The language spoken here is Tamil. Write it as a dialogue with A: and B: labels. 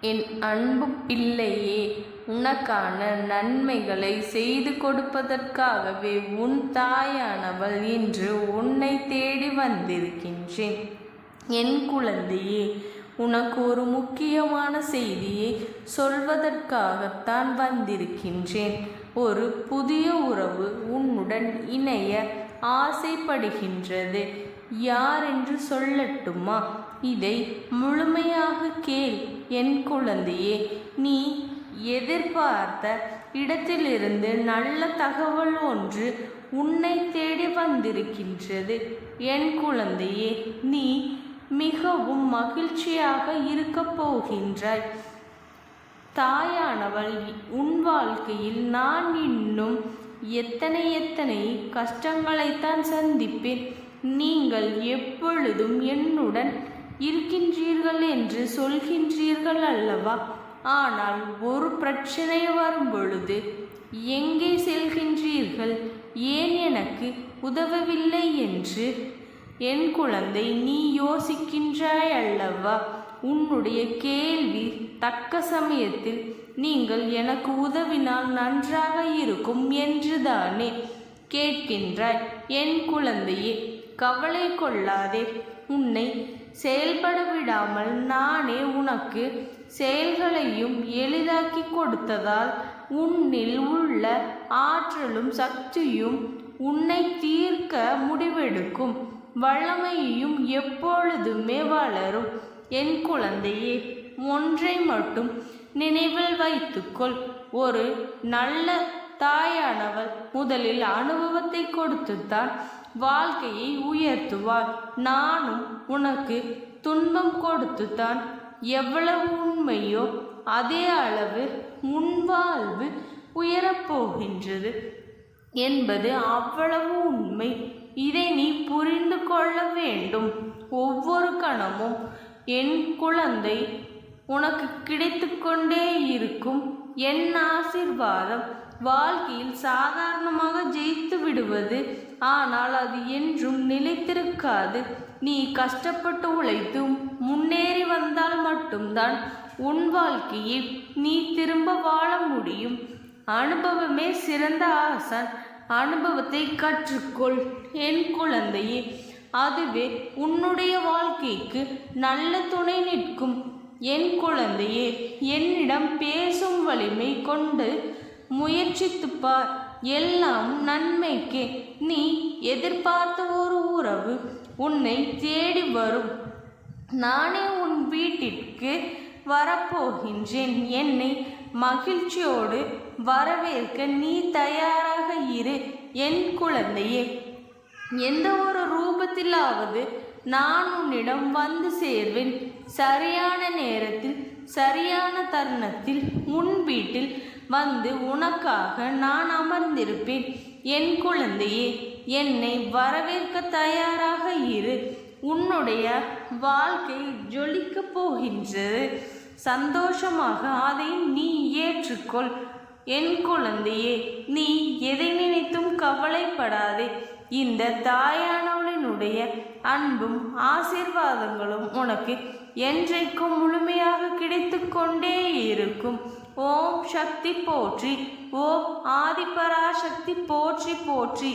A: என் அன்பு பிள்ளையே, உனக்கான நன்மைகளை செய்து கொடுப்பதற்காகவே உன் தாயானவள் இன்று உன்னை தேடி வந்திருக்கின்றேன். என் குழந்தையே, உனக்கு ஒரு முக்கியமான செய்தியை சொல்வதற்காகத்தான் வந்திருக்கின்றேன். ஒரு புதிய உறவு உன்னுடன் இணைய ஆசைப்படுகின்றது. யார் என்று சொல்லட்டுமா? இதை முழுமையாக கேள் என் குழந்தையே. நீ எதிர்பார்த்த இடத்திலிருந்து நல்ல தகவல் ஒன்று உன்னை தேடி வந்திருக்கின்றது. என் குழந்தையே, நீ மிகவும் மகிழ்ச்சியாக இருக்கப் போகின்றாய். தாயானவள் உன் வாழ்க்கையில் நான் இன்னும் எத்தனை கஷ்டங்களைத்தான் சந்திப்பேன். நீங்கள் எப்பொழுதும் என்னுடன் இருக்கின்றீர்கள் என்று சொல்கின்றீர்கள் அல்லவா? ஆனால் ஒரு பிரச்சனை வரும் பொழுது எங்கே செல்கின்றீர்கள்? ஏன் எனக்கு உதவவில்லை என்று என் குழந்தை நீ யோசிக்கின்றாய் அல்லவா? உன்னுடைய கேள்வி தக்க சமயத்தில் நீங்கள் எனக்கு உதவினால் நன்றாக இருக்கும் என்றுதானே கேட்கின்றாய். என் குழந்தையே, கவலை கொள்ளாதே. உன்னை செயல்பட விடாமல் நானே உனக்கு செயல்களையும் எளிதாக்கி கொடுத்ததால் உன்னில் உள்ள ஆற்றலும் சக்தியும் உன்னை தீர்க்க முடிவெடுக்கும் வல்லமையும் எப்பொழுதுமே வளரும். என் குழந்தையே, ஒன்றை மட்டும் நினைவில் வைத்துக்கொள். ஒரு நல்ல தாயானவள் முதலில் அனுபவத்தை கொடுத்துத்தான் வாழ்க்கையை உயர்த்துவாள். நானும் உனக்கு துன்பம் கொடுத்துத்தான் எவ்வளவு உண்மையோ அதே அளவு உன் வாழ்வு உயரப்போகின்றது என்பது அவ்வளவு உண்மை. இதை நீ புரிந்து கொள்ள வேண்டும். ஒவ்வொரு கணமும் என் குழந்தை உனக்கு கிடைத்து கொண்டே இருக்கும் என் ஆசீர்வாதம். வாழ்க்கையில் சாதாரணமாக ஜெயித்து விடுவது, ஆனால் அது என்றும் நிலைத்திருக்காது. நீ கஷ்டப்பட்டு உழைத்து முன்னேறி வந்தால் மட்டும்தான் உன் வாழ்க்கையை நீ திரும்ப வாழ முடியும். அனுபவமே சிறந்த ஆசான். அனுபவத்தை கற்றுக்கொள் என் குழந்தையே. அதுவே உன்னுடைய வாழ்க்கைக்கு நல்ல துணை நிற்கும். என் குழந்தையே, என்னிடம் பேசும் வலிமை கொண்டு முயற்சித்துப்பார். எல்லாம் நன்மைக்கே. நீ எதிர்பார்த்த ஒரு உறவு உன்னை தேடி வரும். நானே உன் வீட்டிற்கு வரப்போகின்றேன். என்னை மகிழ்ச்சியோடு வரவேற்க நீ தயாராக இரு என் குழந்தையே. எந்த ஒரு ரூபத்திலாவது நான் உன்னிடம் வந்து சேர்வேன். சரியான நேரத்தில் சரியான தருணத்தில் உன் வீட்டில் வந்து உனக்காக நான் அமர்ந்திருப்பேன். என் குழந்தையே, என்னை வரவேற்க தயாராக இரு. உன்னுடைய வாழ்க்கை ஜொலிக்கப் போகின்றது. சந்தோஷமாக அதை நீ ஏற்றுக்கொள் என் குழந்தையே. நீ எதை நினைத்தும் கவலைப்படாதே. இந்த தாயானவளினுடைய அன்பும் ஆசீர்வாதங்களும் உனக்கு என்றைக்கும் முழுமையாக கிடைத்து கொண்டே இருக்கும். ஓம் சக்தி போற்றி. ஓம் ஆதிபராசக்தி போற்றி போற்றி.